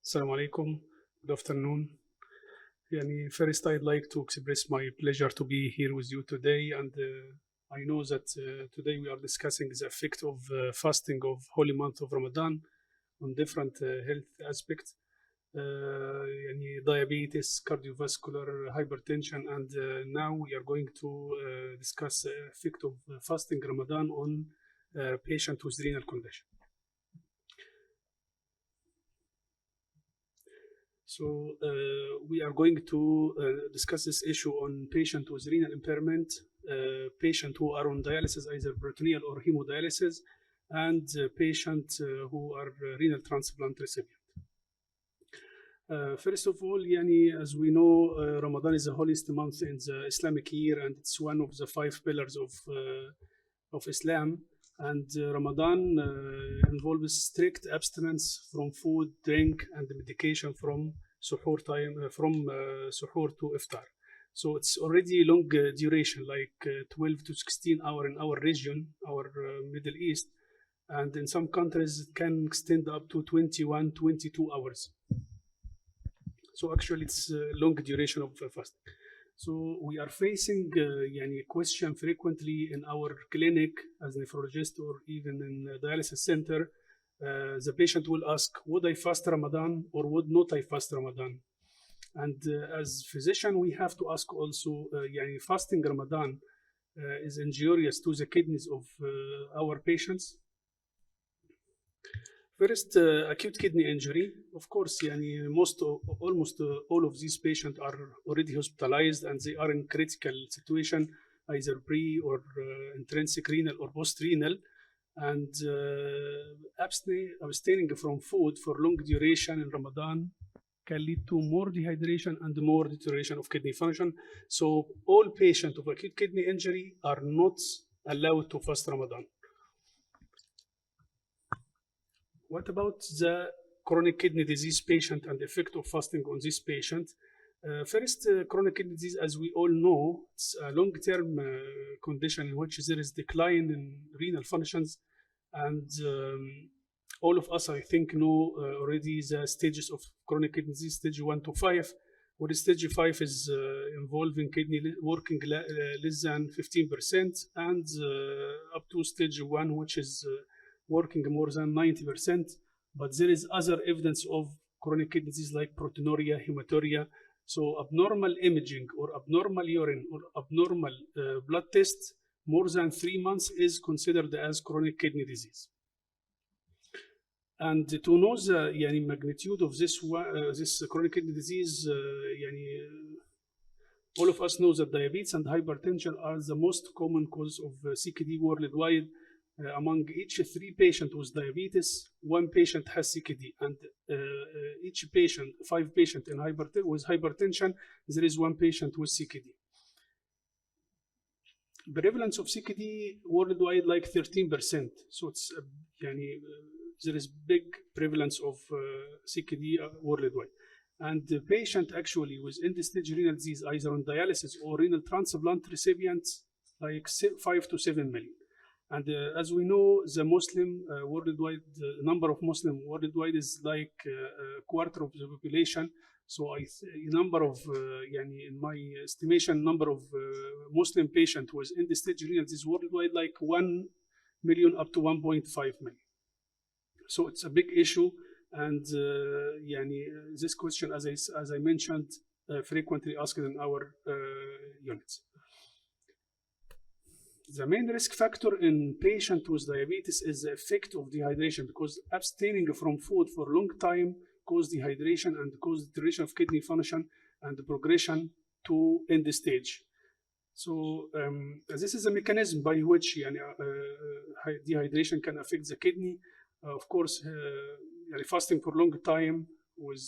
Assalamu alaikum. Good afternoon. First, I'd like to express my pleasure to be here with you today. And I know that today we are discussing the effect of fasting of holy month of Ramadan on different health aspects, diabetes, cardiovascular, hypertension, and now we are going to discuss the effect of fasting Ramadan on patient with renal condition. So we are going to discuss this issue on patient with renal impairment, patient who are on dialysis, either peritoneal or hemodialysis, and patient who are renal transplant recipient. First of all, as we know, Ramadan is the holiest month in the Islamic year, and it's one of the 5 pillars of Islam. And Ramadan involves strict abstinence from food, drink, and medication from suhoor time, from suhoor to iftar. So it's already long duration, like 12 to 16 hours in our region, our Middle East, and in some countries it can extend up to 21, 22 hours. So actually, it's a long duration of fasting. So we are facing a question frequently in our clinic as nephrologist or even in a dialysis center. The patient will ask, would I fast Ramadan or would not I fast Ramadan? And as physician, we have to ask also, fasting Ramadan is injurious to the kidneys of our patients. First, acute kidney injury. Of course, almost all of these patients are already hospitalized and they are in critical situation, either pre or intrinsic renal or post-renal. And abstaining from food for long duration in Ramadan can lead to more dehydration and more deterioration of kidney function. So all patients of acute kidney injury are not allowed to fast Ramadan. What about the chronic kidney disease patient and the effect of fasting on this patient? First, chronic kidney disease, as we all know, it's a long-term condition in which there is decline in renal functions. And all of us, I think, know already the stages of chronic kidney disease, stage 1 to 5, where stage 5 is involving kidney working less than 15%, and up to stage 1, which is working more than 90%, but there is other evidence of chronic kidney disease like proteinuria, hematuria. So abnormal imaging or abnormal urine or abnormal blood tests more than 3 months is considered as chronic kidney disease. And to know the magnitude of this chronic kidney disease, all of us know that diabetes and hypertension are the most common cause of CKD worldwide. Among each 3 patients with diabetes, 1 patient has CKD, and each patient, 5 patients with hypertension, there is 1 patient with CKD. Prevalence of CKD worldwide like 13%. So it's there is big prevalence of CKD worldwide. And the patient actually with end-stage renal disease, either on dialysis or renal transplant recipients, like 5 to 7 million. And as we know, the Muslim worldwide, the number of Muslim worldwide is like a quarter of the population. So number of, in my estimation, number of Muslim patients with end-stage renal disease worldwide like 1 million up to 1.5 million. So it's a big issue, and this question, as I mentioned, frequently asked in our units. The main risk factor in patients with diabetes is the effect of dehydration, because abstaining from food for a long time causes dehydration and causes deterioration of kidney function and the progression to end stage. So this is a mechanism by which dehydration can affect the kidney. Of course, fasting for a long time with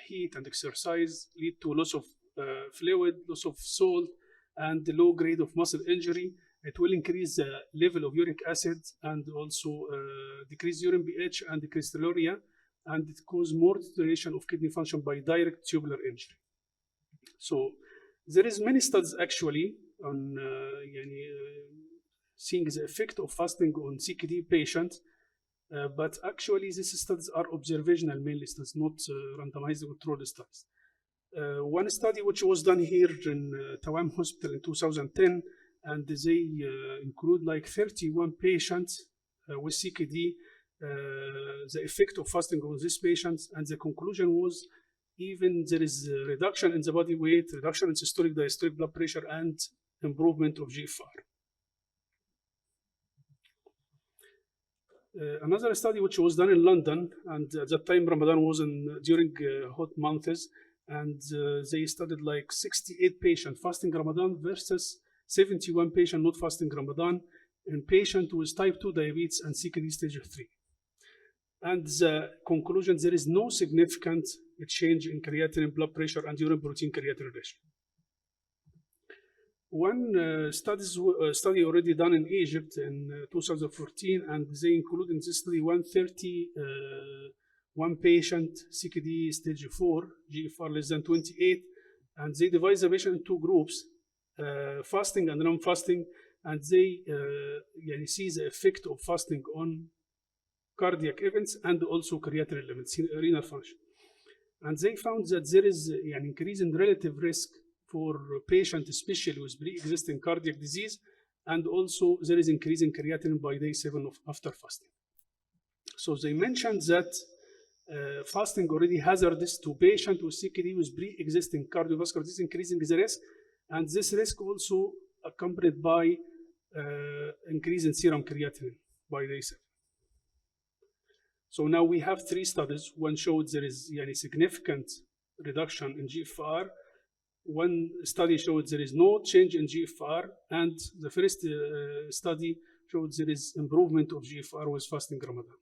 heat and exercise lead to loss of fluid, loss of salt, and the low grade of muscle injury. It will increase the level of uric acid and also decrease urine pH and crystalluria, and it causes more deterioration of kidney function by direct tubular injury. So there is many studies actually on seeing the effect of fasting on CKD patients. But actually, these studies are observational mainly studies, not randomized controlled studies. One study which was done here in Tawam Hospital in 2010, and they include like 31 patients with CKD, the effect of fasting on these patients, and the conclusion was even there is a reduction in the body weight, reduction in systolic diastolic blood pressure, and improvement of GFR. Another study which was done in London, and at that time Ramadan was during hot months, and they studied like 68 patients fasting Ramadan versus 71 patients not fasting Ramadan in patients with type 2 diabetes and CKD stage 3. And the conclusion, there is no significant change in creatinine, blood pressure, and urine protein creatinine ratio. One study already done in Egypt in 2014, and they include in this study 131 patient CKD stage 4, GFR less than 28, and they divide the patient in two groups, fasting and non-fasting, and they see the effect of fasting on cardiac events and also creatinine limits, renal function. And they found that there is an increase in relative risk for patients, especially with pre-existing cardiac disease, and also there is increase in creatinine by day 7 after fasting. So they mentioned that fasting already hazardous to patients with CKD with pre-existing cardiovascular disease, increasing the risk, and this risk also accompanied by increase in serum creatinine by day 7. So now we have three studies. One showed there is a significant reduction in GFR. One study showed there is no change in GFR, and the first study showed there is improvement of GFR with fasting Ramadan.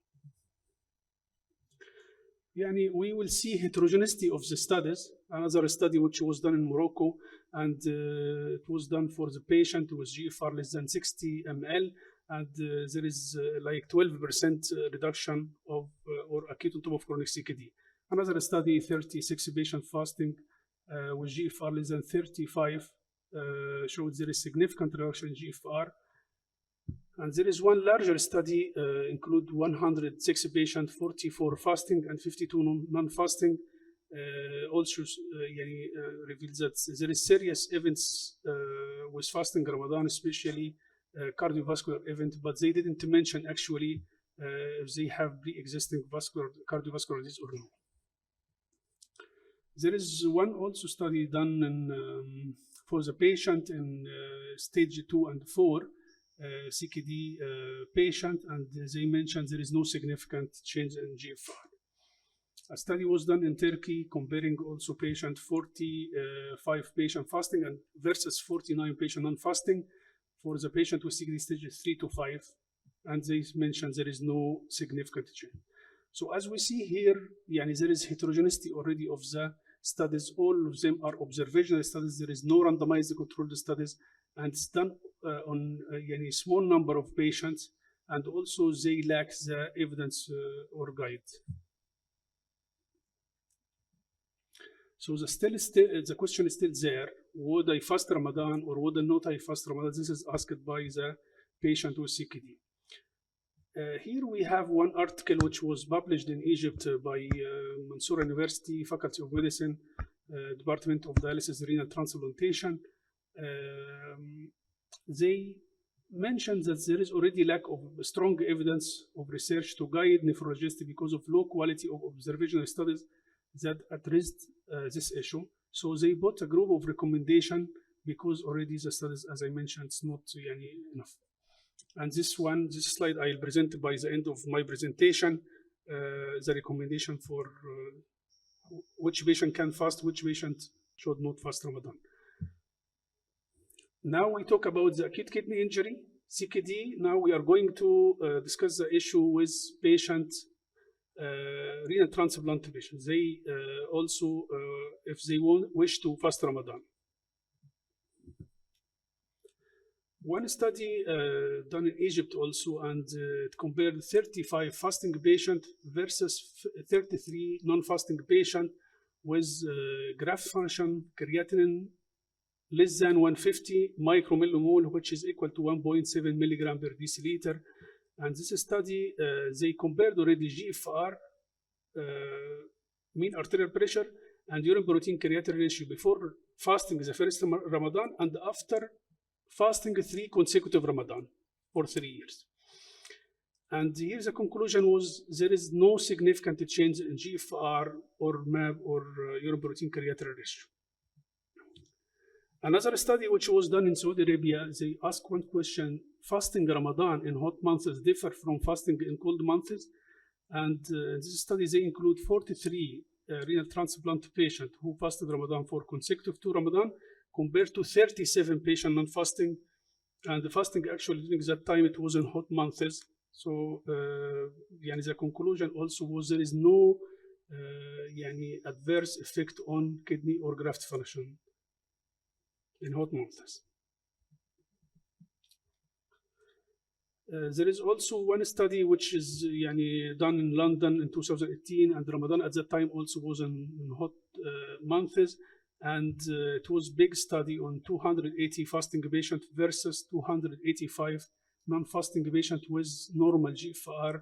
We will see heterogeneity of the studies. Another study which was done in Morocco, and it was done for the patient with GFR less than 60 ml, and there is like 12% reduction of or acute on top of chronic CKD. Another study, 36 patient fasting with GFR less than 35 showed there is significant reduction in GFR. And there is one larger study, include 106 patients, 44 fasting and 52 non-fasting, also reveals that there is serious events with fasting Ramadan, especially cardiovascular event, but they didn't mention actually if they have pre-existing cardiovascular disease or no. There is one also study done in, for the patient in stage 2 and 4 CKD patient, and they mentioned there is no significant change in GFR. A study was done in Turkey comparing also patient 45 patient fasting and versus 49 patient non-fasting for the patient with CKD stages 3 to 5, and they mentioned there is no significant change. So as we see here, there is heterogeneity already of the studies. All of them are observational studies. There is no randomized controlled studies, and it's done on a small number of patients, and also they lack the evidence or guide. So the question is still there. Would I fast Ramadan or would I not I fast Ramadan? This is asked by the patient with CKD. Here we have one article which was published in Egypt by Mansour University, Faculty of Medicine, Department of Dialysis Renal Transplantation. They mentioned that there is already lack of strong evidence of research to guide nephrologists because of low quality of observational studies that addressed this issue. So they put a group of recommendation because already the studies, as I mentioned, it's not enough. And this slide I'll present by the end of my presentation, the recommendation for which patient can fast, which patient should not fast Ramadan. Now we talk about the acute kidney injury, CKD. Now we are going to discuss the issue with patients, renal transplant patients. They also, if they wish to fast Ramadan. One study done in Egypt also, and it compared 35 fasting patients versus 33 non-fasting patients with graft function creatinine less than 150 micromillimole, which is equal to 1.7 milligram per deciliter, And this study, they compared already GFR, mean arterial pressure, and urine protein creatinine ratio before fasting the first Ramadan and after fasting 3 consecutive Ramadan for 3 years. And here the conclusion was there is no significant change in GFR or MAB or urine protein creatinine ratio. Another study which was done in Saudi Arabia, they asked one question: fasting Ramadan in hot months differ from fasting in cold months? And in this study, they include 43 renal transplant patients who fasted Ramadan for consecutive 2 Ramadan, compared to 37 patients non-fasting. And the fasting actually during that time, it was in hot months. So the conclusion also was there is no adverse effect on kidney or graft function in hot months. There is also one study which is done in London in 2018, and Ramadan at that time also was in hot months, and it was big study on 280 fasting patients versus 285 non-fasting patients with normal GFR,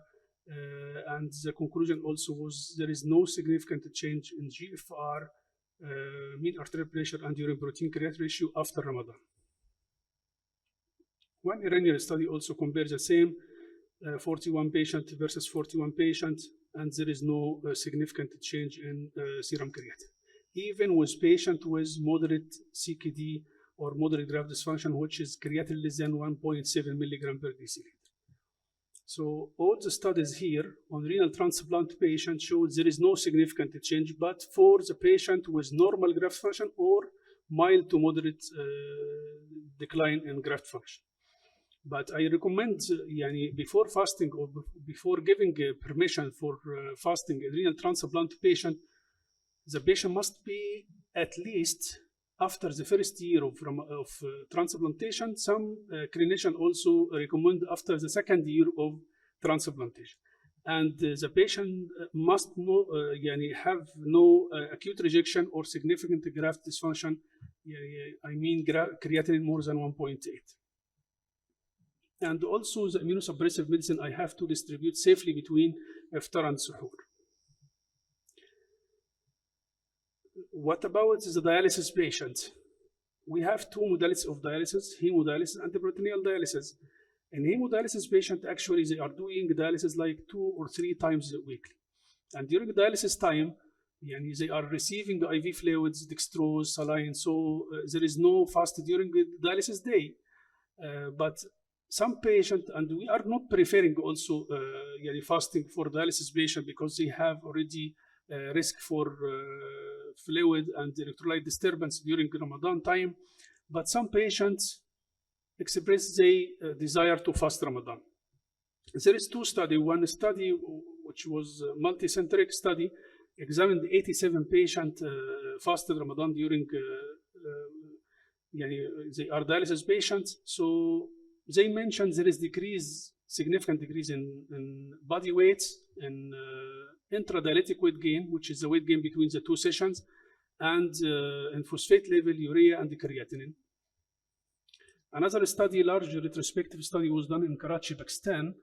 and the conclusion also was there is no significant change in GFR, mean arterial pressure, and urine protein creatinine ratio after Ramadan. One Iranian study also compares the same 41 patients versus 41 patients, and there is no significant change in serum creatinine. Even with patients with moderate CKD or moderate graft dysfunction, which is creatinine less than 1.7 milligram per deciliter. So all the studies here on renal transplant patients show there is no significant change, but for the patient with normal graft function or mild to moderate decline in graft function. But I recommend before fasting or before giving permission for fasting a renal transplant patient, the patient must be at least after the first year of transplantation. Some clinicians also recommend after the second year of transplantation. And the patient must have no acute rejection or significant graft dysfunction, creatinine more than 1.8. And also the immunosuppressive medicine I have to distribute safely between iftar and suhoor. What about the dialysis patient? We have 2 modalities of dialysis, hemodialysis and peritoneal dialysis. In hemodialysis patient, actually they are doing dialysis like 2 or 3 times weekly. And during dialysis time, they are receiving IV fluids, dextrose, saline, so there is no fast during the dialysis day. But some patients, and we are not preferring also fasting for dialysis patient because they have already risk for fluid and electrolyte disturbance during Ramadan time. But some patients express they desire to fast Ramadan. There is 2 studies. One study which was a multi-centric study examined 87 patients fasted Ramadan during they are dialysis patients. So they mentioned there is significant decrease in body weight, in intradialytic weight gain, which is the weight gain between the 2 sessions, and in phosphate level, urea, and the creatinine. Another study, large retrospective study, was done in Karachi, Pakistan,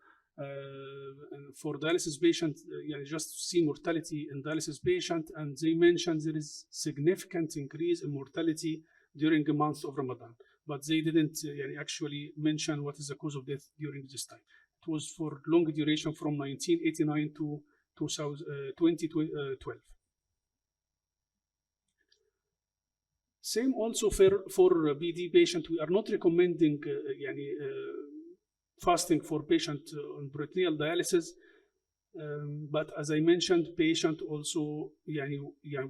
for dialysis patients, just to see mortality in dialysis patients, and they mentioned there is significant increase in mortality during the month of Ramadan. But they didn't actually mention what is the cause of death during this time. It was for long duration from 1989 to 2012. Same also for BD patient. We are not recommending fasting for patient on peritoneal dialysis. But as I mentioned, patient also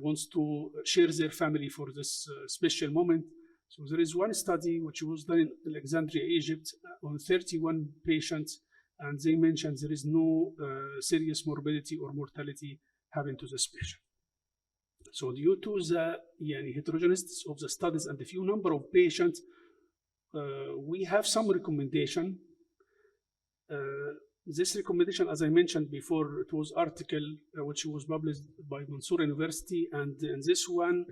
wants to share their family for this special moment. So there is one study which was done in Alexandria, Egypt, on 31 patients, and they mentioned there is no serious morbidity or mortality happened to this patient. So due to the heterogeneity of the studies and the few number of patients, we have some recommendation. This recommendation, as I mentioned before, it was article which was published by Mansour University, and in this one,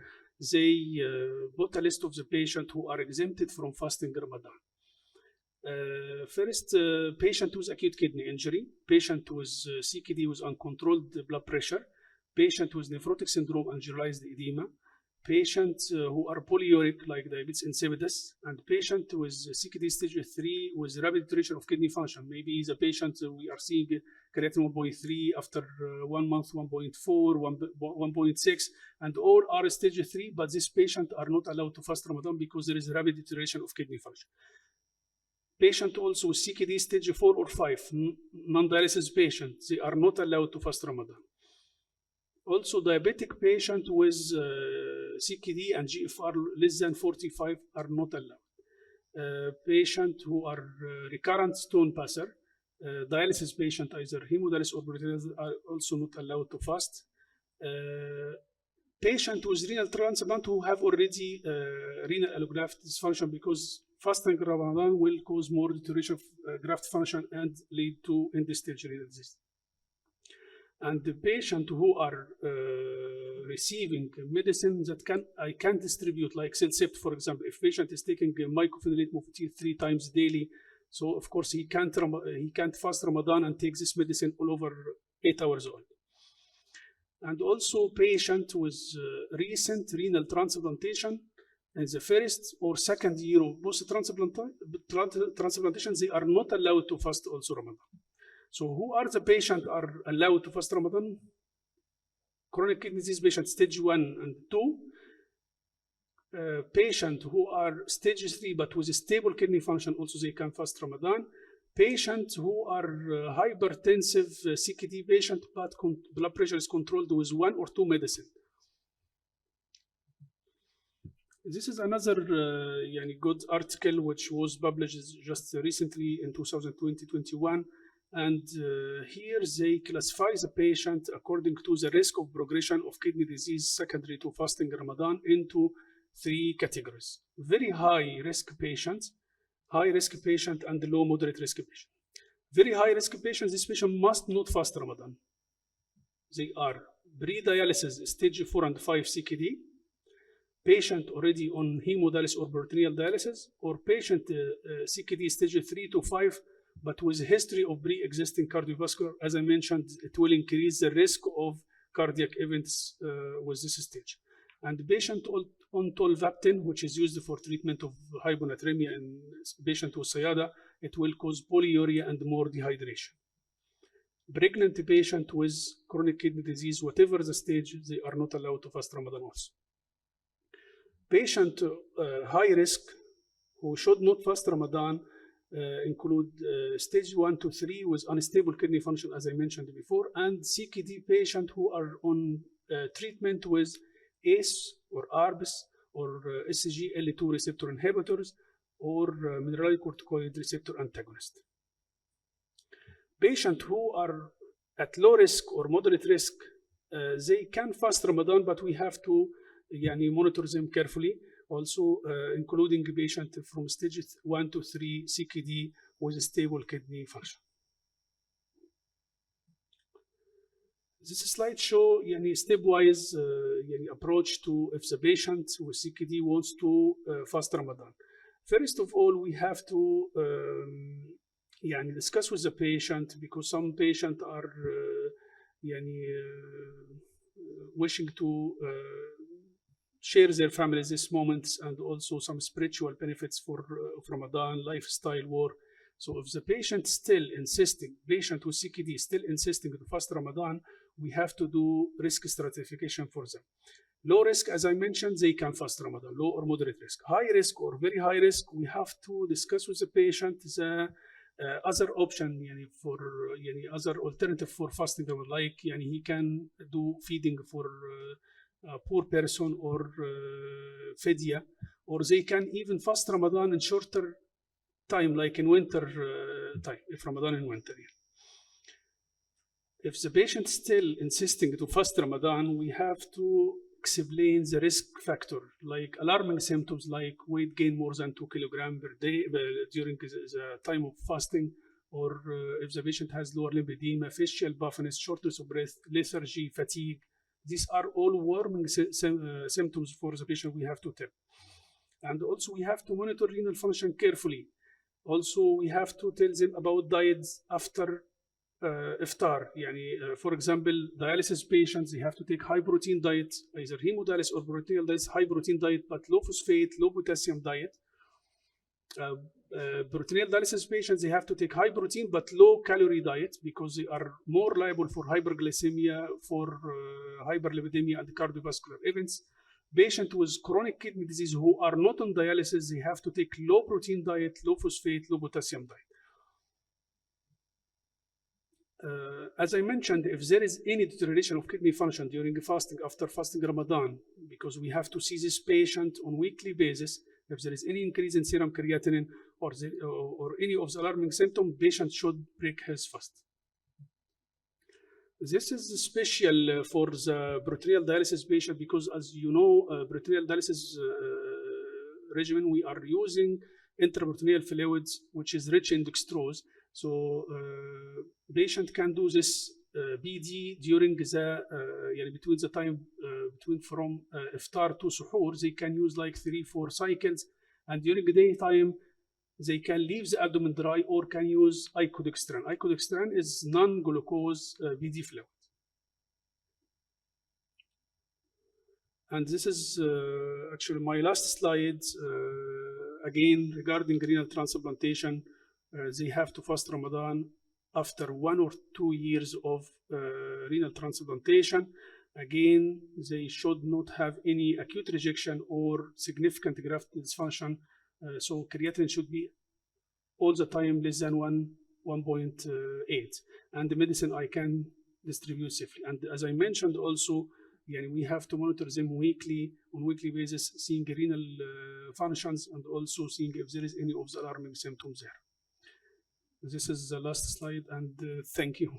they put a list of the patients who are exempted from fasting Ramadan. First, patient with acute kidney injury, patient with CKD with uncontrolled blood pressure, patient with nephrotic syndrome and generalized edema, patients who are polyuric like diabetes insipidus, and patient with CKD stage 3 with rapid deterioration of kidney function. Maybe the patient we are seeing creatinine 1.3 after 1 month 1.4, 1.6, and all are stage 3, but these patients are not allowed to fast Ramadan because there is rapid deterioration of kidney function. Patient also with CKD stage 4 or 5, non-dialysis patient, they are not allowed to fast Ramadan. Also, diabetic patient with CKD and GFR less than 45 are not allowed. Patient who are recurrent stone passer, dialysis patient, either hemodialysis or peritoneal, are also not allowed to fast. Patient with renal transplant who have already renal allograft dysfunction, because fasting Ramadan will cause more deterioration of graft function and lead to end-stage renal disease. And the patient who are receiving medicine that I can distribute, like Celcept, for example. If patient is taking mycophenolate mofetil 3 times daily, so of course he can't fast Ramadan and take this medicine all over 8 hours old. And also patient with recent renal transplantation in the first or second year of post-transplantation, they are not allowed to fast also Ramadan. So who are the patients are allowed to fast Ramadan? Chronic kidney disease patient stage 1 and 2, patient who are stage 3 but with a stable kidney function, also they can fast Ramadan. Patients who are hypertensive CKD patient but blood pressure is controlled with 1 or 2 medicine. This is another good article which was published just recently in 2020-21, and here they classify the patient according to the risk of progression of kidney disease secondary to fasting Ramadan into 3 categories: very high risk patients, high risk patient, and low moderate risk patient. Very high risk patients, this patient must not fast Ramadan. They are pre-dialysis stage 4 and 5 CKD, patient already on hemodialysis or peritoneal dialysis, or patient CKD stage 3 to 5 but with a history of pre-existing cardiovascular. As I mentioned, it will increase the risk of cardiac events with this stage. And the patient on tolvaptan, which is used for treatment of hyponatremia in patient with SIADA, it will cause polyuria and more dehydration. Pregnant patient with chronic kidney disease, whatever the stage, they are not allowed to fast Ramadan also. Patient high risk who should not fast Ramadan include stage 1 to 3 with unstable kidney function, as I mentioned before, and CKD patient who are on treatment with ACE or ARBs or SGLT2 receptor inhibitors or mineralocorticoid receptor antagonist. Patients who are at low risk or moderate risk, they can fast Ramadan, but we have to monitor them carefully. Also, including patient from stages 1 to 3 CKD with stable kidney function. This slide shows stepwise approach to if the patient with CKD wants to fast Ramadan. First of all, we have to discuss with the patient, because some patients are wishing to share their families these moments, and also some spiritual benefits for Ramadan, lifestyle, work. So if the patient still insisting, patient with CKD still insisting to fast Ramadan, we have to do risk stratification for them. Low risk, as I mentioned, they can fast Ramadan. Low or moderate risk. High risk or very high risk, we have to discuss with the patient the other option, for other alternative for fasting, like he can do feeding for a poor person or fidya, or they can even fast Ramadan in shorter time, like in winter time, if Ramadan in winter. If the patient still insisting to fast Ramadan, we have to explain the risk factor, like alarming symptoms like weight gain more than 2 kilograms per day during the time of fasting, or if the patient has lower limb edema, facial puffiness, shortness of breath, lethargy, fatigue. These are all warning symptoms for the patient we have to tell. And also we have to monitor renal function carefully. Also, we have to tell them about diets after iftar. For example, dialysis patients, they have to take high protein diet, either hemodialysis or peritoneal diet, high protein diet, but low phosphate, low potassium diet. Peritoneal dialysis patients, they have to take high protein but low calorie diet because they are more liable for hyperglycemia, for hyperlipidemia and cardiovascular events. Patients with chronic kidney disease who are not on dialysis, they have to take low protein diet, low phosphate, low potassium diet. As I mentioned, if there is any deterioration of kidney function during fasting, after fasting Ramadan, because we have to see this patient on weekly basis, if there is any increase in serum creatinine or any of the alarming symptoms, patient should break his fast. This is special for the peritoneal dialysis patient because, as you know, peritoneal dialysis regimen, we are using intraperitoneal fluids, which is rich in dextrose. So patient can do this BD during the between the time between from iftar to suhoor. They can use like 3-4 cycles, and during the daytime they can leave the abdomen dry or can use icodextran. Icodextran is non-glucose BD fluid. And this is actually my last slide. Again, regarding renal transplantation, they have to fast Ramadan after 1 or 2 years of renal transplantation. Again, they should not have any acute rejection or significant graft dysfunction. So creatinine should be all the time less than 1.8. And the medicine I can distribute safely. And as I mentioned also, we have to monitor them on weekly basis, seeing renal functions and also seeing if there is any of the alarming symptoms there. This is the last slide, and thank you.